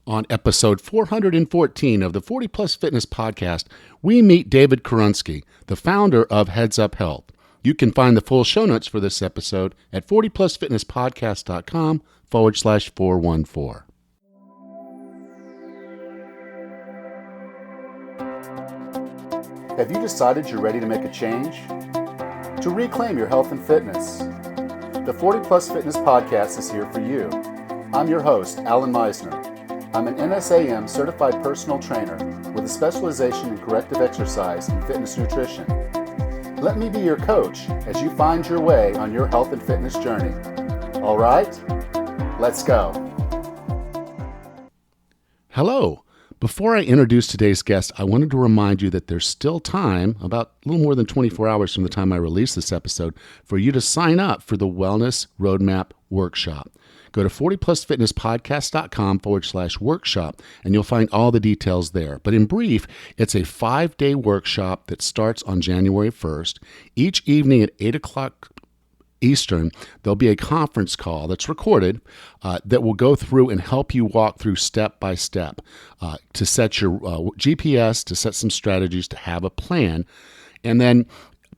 On episode 414 of the 40 Plus Fitness Podcast, we meet David Korsunsky, the founder of Heads Up Health. You can find the full show notes for this episode at 40plusfitnesspodcast.com/414. Have you decided you're ready to make a change? To reclaim your health and fitness? The 40 Plus Fitness Podcast is here for you. I'm your host, Alan Meisner. I'm an NSAM certified personal trainer with a specialization in corrective exercise and fitness nutrition. Let me be your coach as you find your way on your health and fitness journey. All right, let's go. Hello. Before I introduce today's guest, I wanted to remind you that there's still time, about a little more than 24 hours from the time I release this episode, for you to sign up for the Wellness Roadmap Workshop. Go to 40plusfitnesspodcast.com/workshop and you'll find all the details there. But in brief, it's a 5-day workshop that starts on January 1st. Each evening at 8 o'clock Eastern, there'll be a conference call that's recorded that will go through and help you walk through step by step to set your GPS, to set some strategies, to have a plan. And then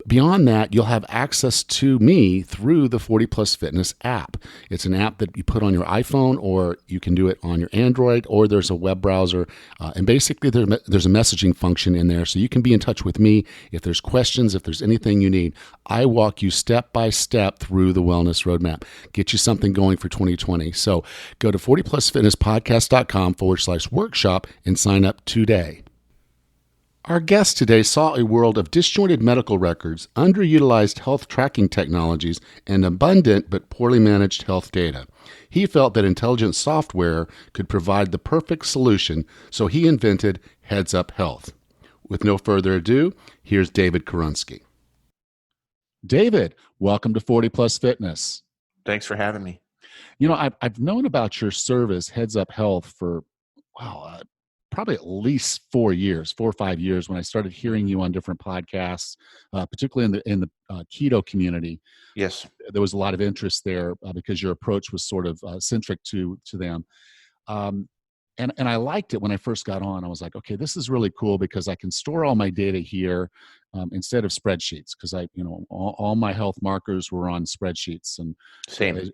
beyond that, you'll have access to me through the 40 Plus Fitness app. It's an app that you put on your iPhone, or you can do it on your Android, or there's a web browser. And basically, there's a messaging function in there, so you can be in touch with me if there's questions, if there's anything you need. I walk you step by step through the wellness roadmap, get you something going for 2020. So go to 40plusfitnesspodcast.com/workshop and sign up today. Our guest today saw a world of disjointed medical records, underutilized health tracking technologies, and abundant but poorly managed health data. He felt that intelligent software could provide the perfect solution, so he invented Heads Up Health. With no further ado, here's David Korsunsky. David, welcome to 40 Plus Fitness. Thanks for having me. You know, I've known about your service, Heads Up Health, for, probably at least 4 or 5 years when I started hearing you on different podcasts, particularly in the keto community. Yes. There was a lot of interest there because your approach was sort of centric to them. And I liked it when I first got on. I was like, okay, this is really cool because I can store all my data here instead of spreadsheets, because all my health markers were on spreadsheets. And Same.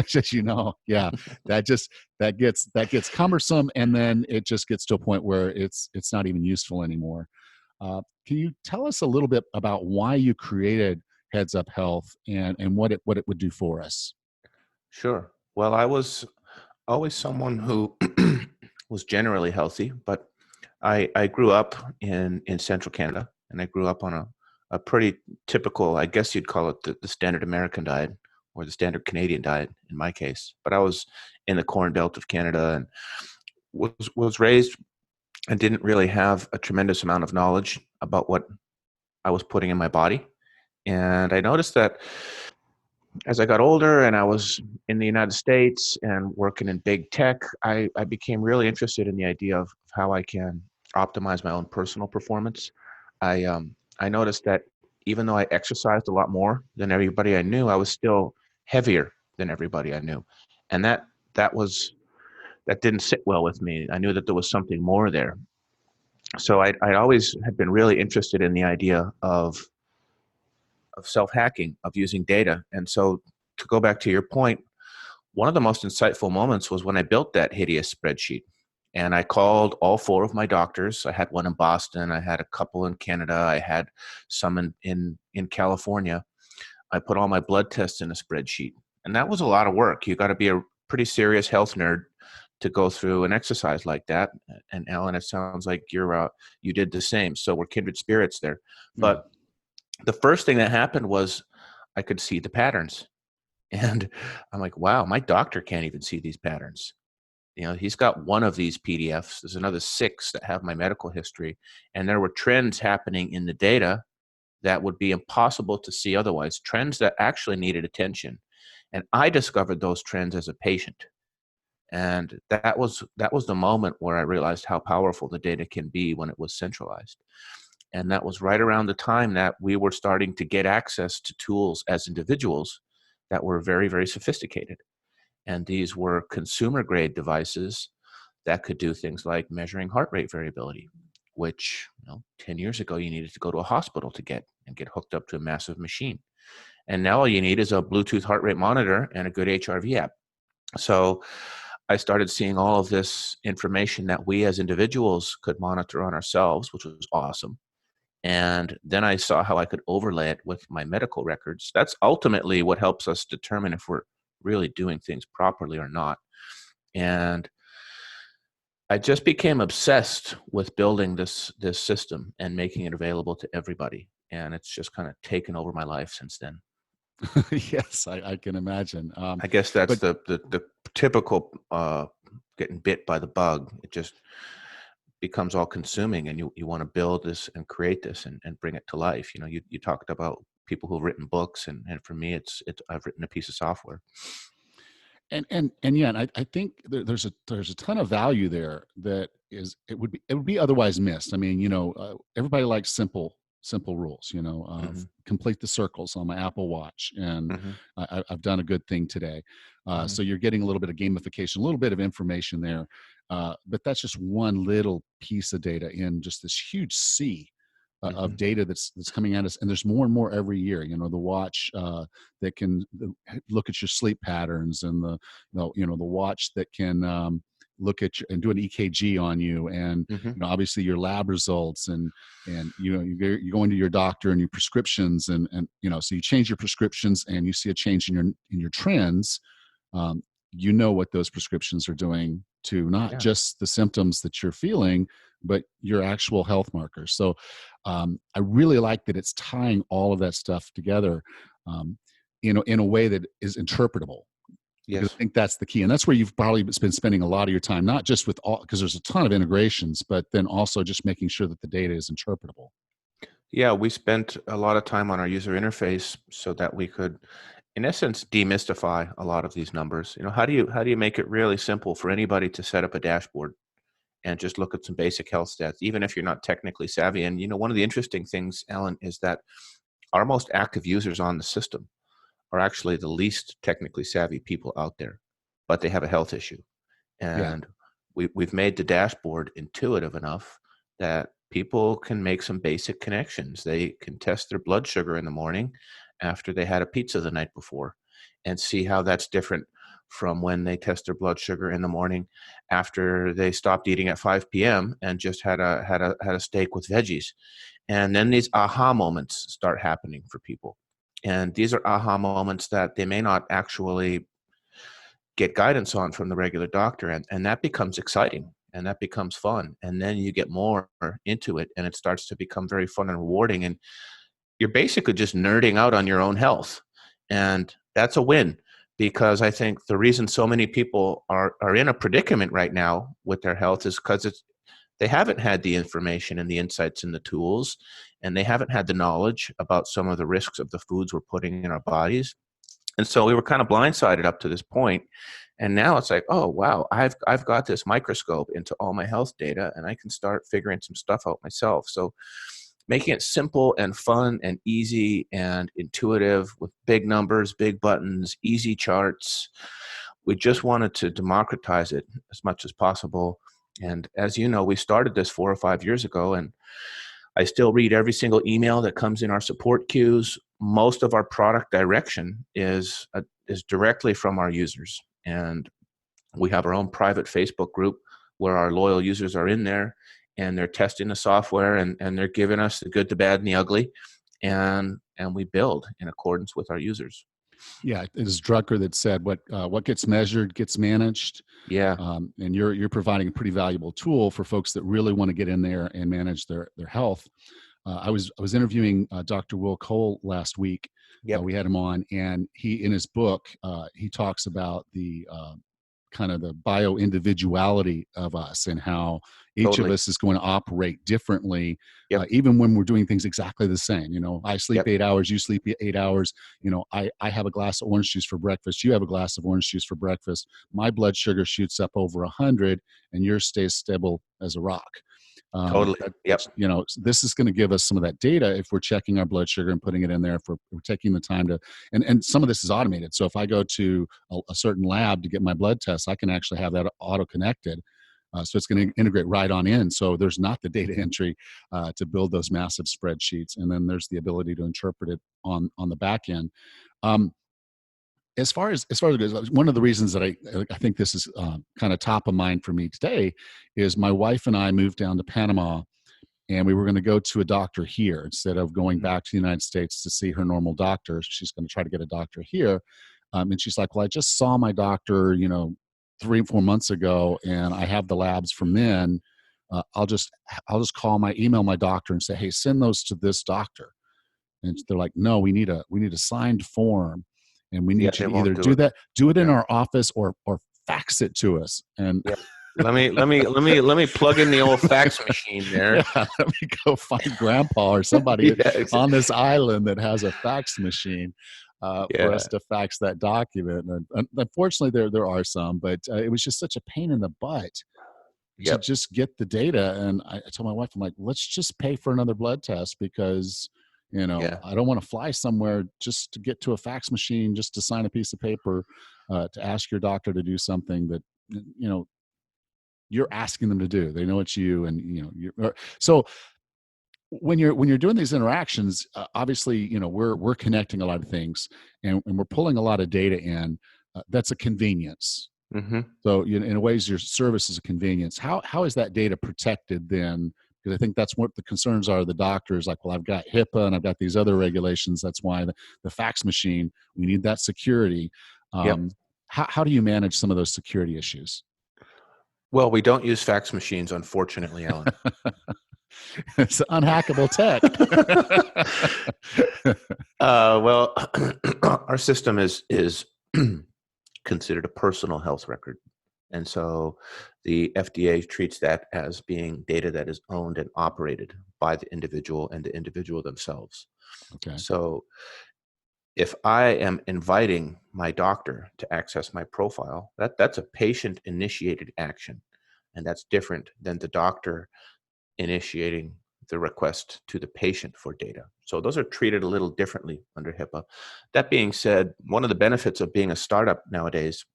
Just, yeah, that gets cumbersome, and then it just gets to a point where it's not even useful anymore. Can you tell us a little bit about why you created Heads Up Health and what it would do for us? Sure. Well, I was always someone who was generally healthy, but I grew up in central Canada, and I grew up on a pretty typical, I guess you'd call it the standard American diet, or the standard Canadian diet in my case. But I was in the Corn Belt of Canada and was raised and didn't really have a tremendous amount of knowledge about what I was putting in my body. And I noticed that as I got older and I was in the United States and working in big tech, I became really interested in the idea of how I can optimize my own personal performance. I noticed that even though I exercised a lot more than everybody I knew, I was still heavier than everybody I knew. And that didn't sit well with me. I knew that there was something more there. So I always had been really interested in the idea of self-hacking, of using data. And so to go back to your point, one of the most insightful moments was when I built that hideous spreadsheet. And I called all 4 of my doctors. I had one in Boston. I had a couple in Canada. I had some in California. I put all my blood tests in a spreadsheet. And that was a lot of work. You got to be a pretty serious health nerd to go through an exercise like that. And Alan, it sounds like you did the same. So we're kindred spirits there. But the first thing that happened was I could see the patterns. And I'm like, wow, my doctor can't even see these patterns. He's got one of these PDFs. There's another 6 that have my medical history. And there were trends happening in the data that would be impossible to see otherwise, trends that actually needed attention. And I discovered those trends as a patient. And that was the moment where I realized how powerful the data can be when it was centralized. And that was right around the time that we were starting to get access to tools as individuals that were very, very sophisticated. And these were consumer grade devices that could do things like measuring heart rate variability, which 10 years ago you needed to go to a hospital to get hooked up to a massive machine. And now all you need is a Bluetooth heart rate monitor and a good HRV app. So I started seeing all of this information that we as individuals could monitor on ourselves, which was awesome. And then I saw how I could overlay it with my medical records. That's ultimately what helps us determine if we're really doing things properly or not. And I just became obsessed with building this system and making it available to everybody. And it's just kind of taken over my life since then. Yes, I can imagine. I guess that's But the typical getting bit by the bug. It just becomes all consuming, and you want to build this and create this and bring it to life. You talked about people who've written books, and for me, it's I've written a piece of software. and yeah, and I think there's a ton of value there that it would be otherwise missed. I mean, everybody likes simple rules. Mm-hmm. Complete the circles on my Apple Watch, and Mm-hmm. I've done a good thing today. Mm-hmm. So you're getting a little bit of gamification, a little bit of information there, but that's just one little piece of data in just this huge sea of data that's coming at us, and there's more and more every year. The watch that can look at your sleep patterns, and the watch that can look at and do an EKG on you, and Mm-hmm. obviously your lab results, and you go into your doctor and your prescriptions, and so you change your prescriptions and you see a change in your trends. What those prescriptions are doing to not Yeah. just the symptoms that you're feeling, but your actual health markers. So I really like that it's tying all of that stuff together in a way that is interpretable, because I Yes. think that's the key. And that's where you've probably been spending a lot of your time, not just with all, because there's a ton of integrations, but then also just making sure that the data is interpretable. Yeah, we spent a lot of time on our user interface so that we could, in essence, demystify a lot of these numbers. How do you make it really simple for anybody to set up a dashboard and just look at some basic health stats, even if you're not technically savvy? And one of the interesting things, Alan, is that our most active users on the system are actually the least technically savvy people out there, but they have a health issue. Yeah. And we've made the dashboard intuitive enough that people can make some basic connections. They can test their blood sugar in the morning after they had a pizza the night before and see how that's different from when they test their blood sugar in the morning after they stopped eating at 5 p.m. and just had a steak with veggies. And then these aha moments start happening for people. And these are aha moments that they may not actually get guidance on from the regular doctor. And that becomes exciting and that becomes fun. And then you get more into it and it starts to become very fun and rewarding. And you're basically just nerding out on your own health. And that's a win, because I think the reason so many people are in a predicament right now with their health is because they haven't had the information and the insights and the tools, and they haven't had the knowledge about some of the risks of the foods we're putting in our bodies. And so we were kind of blindsided up to this point. And now it's like, oh, wow, I've got this microscope into all my health data and I can start figuring some stuff out myself. So making it simple and fun and easy and intuitive with big numbers, big buttons, easy charts. We just wanted to democratize it as much as possible. And as you know, we started this 4 or 5 years ago, and I still read every single email that comes in our support queues. Most of our product direction is directly from our users. And we have our own private Facebook group where our loyal users are in there and they're testing the software and they're giving us the good, the bad, and the ugly. And we build in accordance with our users. Yeah, it is Drucker that said what gets measured gets managed. Yeah, And you're providing a pretty valuable tool for folks that really want to get in there and manage their health. I was interviewing Dr. Will Cole last week. yep, We had him on, and he in his book he talks about the kind of the bio individuality of us and how each of totally. us is going to operate differently, Yep, even when we're doing things exactly the same. I sleep yep, 8 hours, you sleep 8 hours. I have a glass of orange juice for breakfast, you have a glass of orange juice for breakfast. My blood sugar shoots up over 100 and yours stays stable as a rock. totally. Yep, This is going to give us some of that data if we're checking our blood sugar and putting it in there, if we're taking the time to, and some of this is automated. So if I go to a certain lab to get my blood test, I can actually have that auto connected. So it's going to integrate right on in. So there's not the data entry to build those massive spreadsheets, and then there's the ability to interpret it on the back end. Um, as far as it goes, one of the reasons that I think this is kind of top of mind for me today is my wife and I moved down to Panama, and we were going to go to a doctor here instead of going back to the United States to see her normal doctor. She's going to try to get a doctor here, and she's like, "Well, I just saw my doctor, 3 or 4 months ago, and I have the labs from then. I'll just email my doctor and say, hey, send those to this doctor." And they're like, "No, we need a signed form, and we Yeah, need you they to won't either do it. do it in Yeah. our office or fax it to us." And Yeah. Let me plug in the old fax machine there. yeah, let me go find grandpa or somebody Yeah. on this island that has a fax machine for Yeah. us to fax that document. And unfortunately, there are some, but it was just such a pain in the butt to Yep. just get the data. And I told my wife, I'm like, let's just pay for another blood test because, Yeah. I don't want to fly somewhere just to get to a fax machine, just to sign a piece of paper, to ask your doctor to do something that, you're asking them to do. They know it's you, and so when you're doing these interactions, obviously, we're connecting a lot of things, and we're pulling a lot of data in. That's a convenience. Hmm. So, in a ways, your service is a convenience. How is that data protected then? Because I think that's what the concerns are. The doctors like, well, I've got HIPAA and I've got these other regulations. That's why the fax machine, we need that security. Yep. How do you manage some of those security issues? Well, we don't use fax machines, unfortunately, Alan. It's unhackable tech. Well, our system is considered a personal health record. And so the FDA treats that as being data that is owned and operated by the individual and the individual themselves. Okay. So if I am inviting my doctor to access my profile, that's a patient initiated action. And that's different than the doctor initiating the request to the patient for data. So those are treated a little differently under HIPAA. That being said, one of the benefits of being a startup nowadays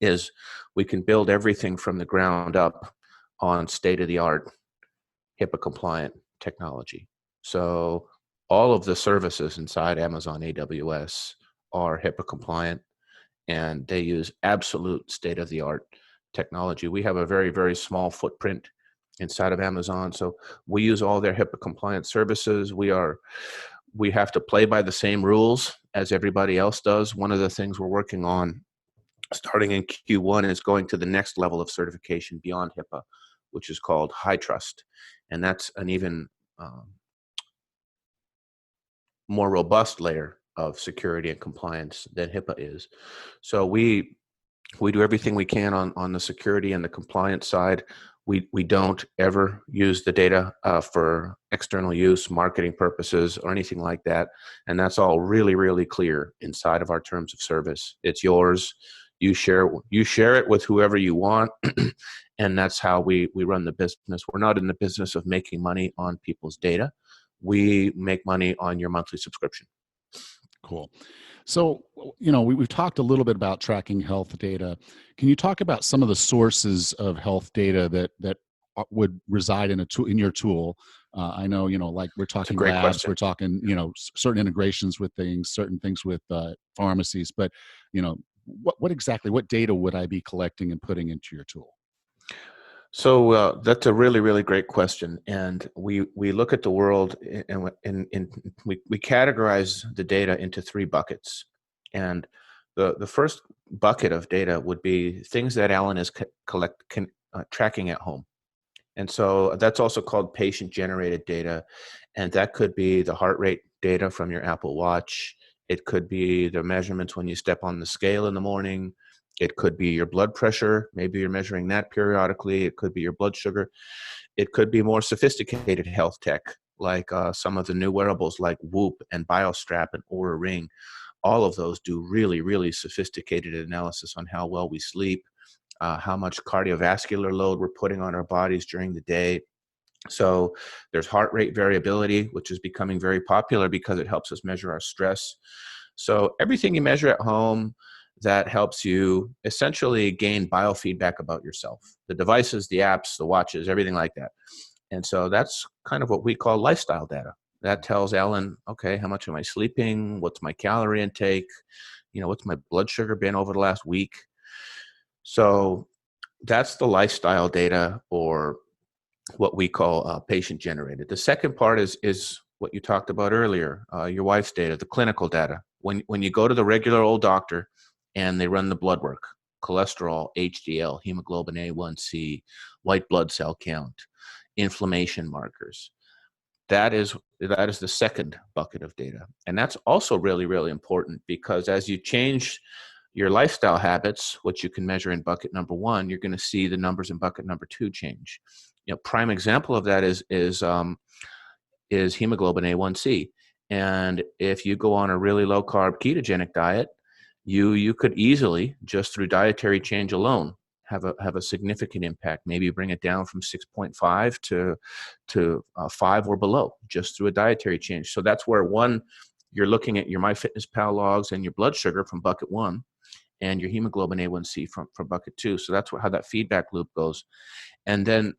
is we can build everything from the ground up on state-of-the-art HIPAA compliant technology. So all of the services inside Amazon AWS are HIPAA compliant, and they use absolute state-of-the-art technology. We have a very, very small footprint inside of Amazon, so we use all their HIPAA compliant services. We have to play by the same rules as everybody else does. One of the things we're working on starting in Q1 is going to the next level of certification beyond HIPAA, which is called High Trust. And that's an even more robust layer of security and compliance than HIPAA is. So we do everything we can on the security and the compliance side. We don't ever use the data for external use, marketing purposes, or anything like that. And that's all really, really clear inside of our terms of service. It's yours. You share it with whoever you want. And that's how we run the business. We're not in the business of making money on people's data. We make money on your monthly subscription. Cool. So, we've talked a little bit about tracking health data. Can you talk about some of the sources of health data that would reside in in your tool? I know, like we're It's a talking great labs, we're question. talking, certain integrations with things, certain things with pharmacies, but, what data would I be collecting and putting into your tool? So that's a really, really great question, and we look at the world and we categorize the data into three buckets, and the first bucket of data would be things that Alan is tracking at home, and so that's also called patient generated data, and that could be the heart rate data from your Apple Watch. It could be the measurements when you step on the scale in the morning. It could be your blood pressure. Maybe you're measuring that periodically. It could be your blood sugar. It could be more sophisticated health tech, like some of the new wearables like Whoop and BioStrap and Oura Ring. All of those do really, really sophisticated analysis on how well we sleep, how much cardiovascular load we're putting on our bodies during the day. So there's heart rate variability, which is becoming very popular because it helps us measure our stress. So everything you measure at home, that helps you essentially gain biofeedback about yourself. The devices, the apps, the watches, everything like that. And so that's kind of what we call lifestyle data. That tells Ellen, okay, how much am I sleeping? What's my calorie intake? What's my blood sugar been over the last week? So that's the lifestyle data, or what we call patient generated. The second part is what you talked about earlier, your wife's data, the clinical data. When you go to the regular old doctor and they run the blood work, cholesterol, HDL, hemoglobin A1C, white blood cell count, inflammation markers, that is the second bucket of data. And that's also really, really important, because as you change your lifestyle habits, which you can measure in bucket number one, you're going to see the numbers in bucket number two change. Prime example of that is hemoglobin A1C. And if you go on a really low carb ketogenic diet, you could easily, just through dietary change alone, have a significant impact. Maybe bring it down from 6.5 to 5 or below, just through a dietary change. So that's where you're looking at your MyFitnessPal logs and your blood sugar from bucket one, and your hemoglobin A1C from bucket two. So that's how that feedback loop goes. And then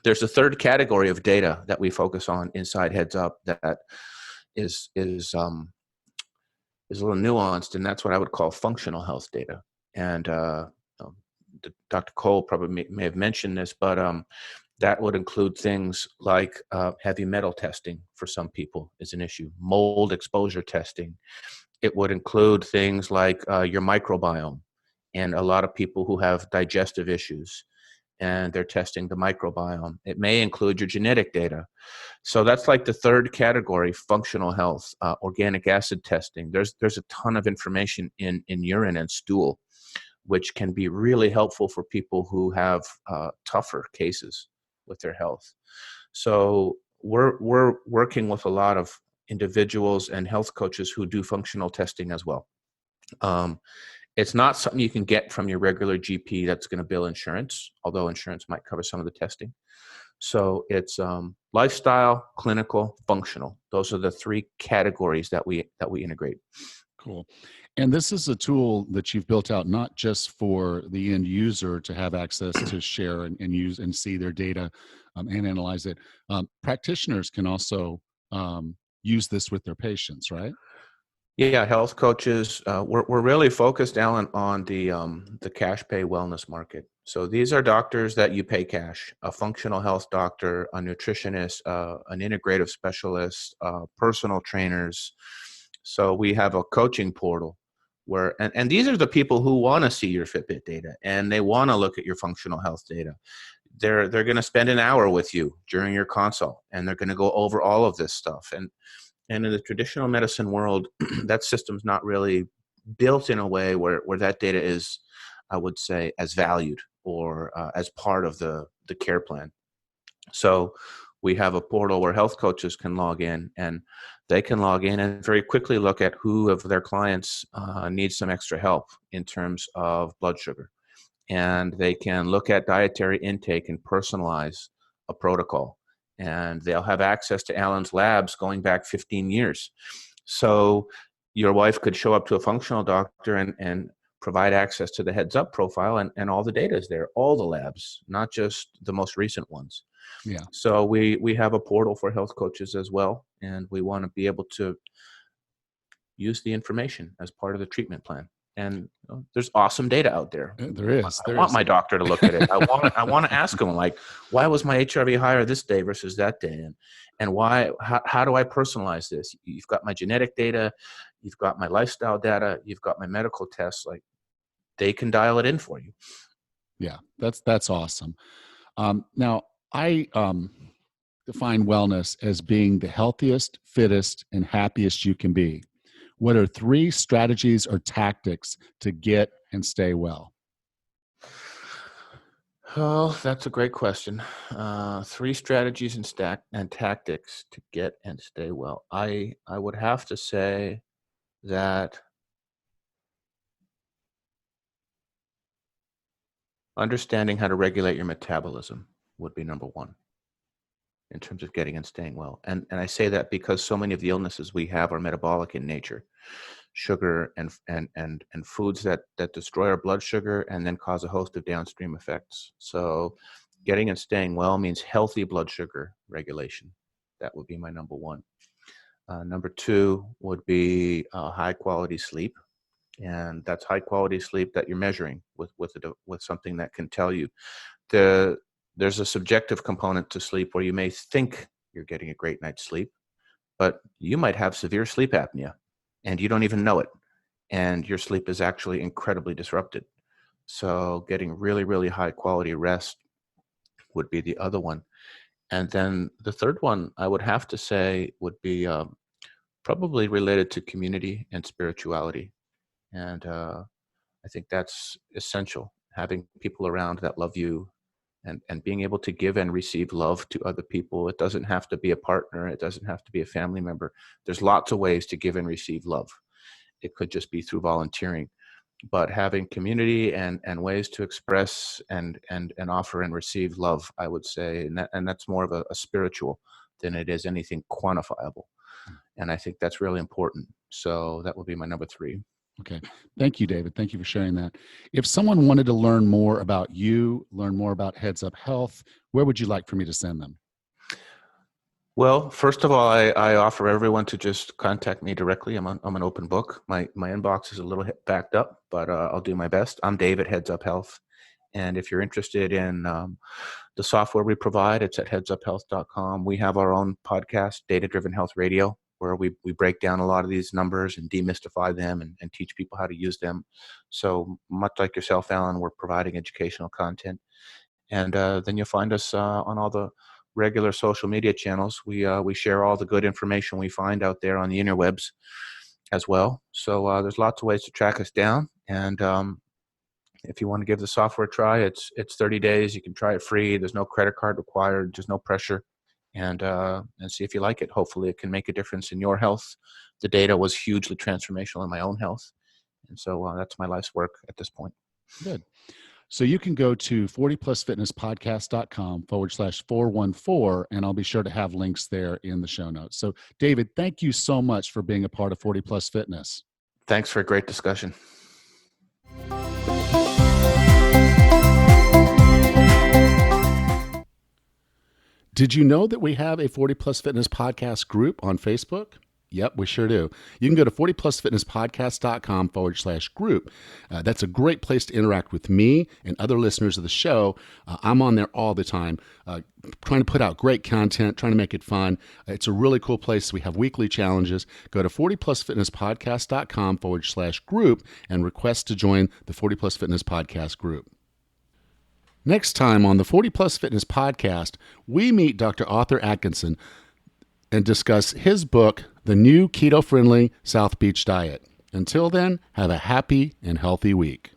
there's a third category of data that we focus on inside Heads Up that is a little nuanced, and that's what I would call functional health data. And Dr. Cole probably may have mentioned this, but that would include things like heavy metal testing for some people is an issue, mold exposure testing. It would include things like your microbiome, and a lot of people who have digestive issues, and they're testing the microbiome. It may include your genetic data. So that's like the third category, functional health, organic acid testing. There's a ton of information in urine and stool, which can be really helpful for people who have tougher cases with their health. So we're working with a lot of individuals and health coaches who do functional testing as well. It's not something you can get from your regular GP that's going to bill insurance, although insurance might cover some of the testing. So it's lifestyle, clinical, functional. Those are the three categories that we integrate. Cool. And this is a tool that you've built out not just for the end user to have access to share and use and see their data and analyze it. Practitioners can also use this with their patients, right? Yeah, health coaches. We're really focused, Alan, on the cash pay wellness market. So these are doctors that you pay cash: a functional health doctor, a nutritionist, an integrative specialist, personal trainers. So we have a coaching portal where, and these are the people who want to see your Fitbit data and they want to look at your functional health data. They're going to spend an hour with you during your consult, and they're going to go over all of this stuff. And in the traditional medicine world, that system's not really built in a way where that data is, I would say, as valued or as part of the care plan. So we have a portal where health coaches can log in, and they can log in and very quickly look at who of their clients needs some extra help in terms of blood sugar. And they can look at dietary intake and personalize a protocol. And they'll have access to Alan's labs going back 15 years. So your wife could show up to a functional doctor and provide access to the Heads Up profile, and all the data is there, all the labs, not just the most recent ones. Yeah. So we have a portal for health coaches as well, and we want to be able to use the information as part of the treatment plan. And there's awesome data out there. There is. I want my doctor to look at it. I want to ask him, like, why was my HRV higher this day versus that day, and why? How do I personalize this? You've got my genetic data, you've got my lifestyle data, you've got my medical tests. Like, they can dial it in for you. Yeah, that's awesome. Now, I define wellness as being the healthiest, fittest, and happiest you can be. What are 3 strategies or tactics to get and stay well? Oh, that's a great question. 3 strategies and tactics to get and stay well. I would have to say that understanding how to regulate your metabolism would be number 1. in terms of getting and staying well. And I say that because so many of the illnesses we have are metabolic in nature. Sugar and foods that destroy our blood sugar and then cause a host of downstream effects. So getting and staying well means healthy blood sugar regulation. That would be my number one. Number two would be high quality sleep. And that's high quality sleep that you're measuring with something that can tell you. There's a subjective component to sleep where you may think you're getting a great night's sleep, but you might have severe sleep apnea and you don't even know it. And your sleep is actually incredibly disrupted. So getting really, really high quality rest would be the other one. And then the third one I would have to say would be probably related to community and spirituality. And I think that's essential, having people around that love you and being able to give and receive love to other people. It doesn't have to be a partner. It doesn't have to be a family member. There's lots of ways to give and receive love. It could just be through volunteering, but having community and ways to express and offer and receive love, I would say, and that's more of a spiritual than it is anything quantifiable. And I think that's really important. So that would be my number three. Okay. Thank you, David. Thank you for sharing that. If someone wanted to learn more about you, learn more about Heads Up Health, where would you like for me to send them? Well, first of all, I offer everyone to just contact me directly. I'm an open book. My inbox is a little backed up, but I'll do my best. I'm David, Heads Up Health. And if you're interested in the software we provide, it's at headsuphealth.com. We have our own podcast, Data Driven Health Radio, where we break down a lot of these numbers and demystify them and teach people how to use them. So much like yourself, Alan, we're providing educational content. And then you'll find us on all the regular social media channels. We share all the good information we find out there on the interwebs as well. So there's lots of ways to track us down. And if you want to give the software a try, it's 30 days. You can try it free. There's no credit card required. There's no pressure. And see if you like it. Hopefully it can make a difference in your health. The data was hugely transformational in my own health. And so that's my life's work at this point. Good. So you can go to 40plusfitnesspodcast.com/414, and I'll be sure to have links there in the show notes. So David, thank you so much for being a part of 40 Plus Fitness. Thanks for a great discussion. Did you know that we have a 40 Plus Fitness podcast group on Facebook? Yep, we sure do. You can go to 40plusfitnesspodcast.com/group. That's a great place to interact with me and other listeners of the show. I'm on there all the time, trying to put out great content, trying to make it fun. It's a really cool place. We have weekly challenges. Go to 40plusfitnesspodcast.com/group and request to join the 40 Plus Fitness podcast group. Next time on the 40 Plus Fitness podcast, we meet Dr. Arthur Atkinson and discuss his book, The New Keto-Friendly South Beach Diet. Until then, have a happy and healthy week.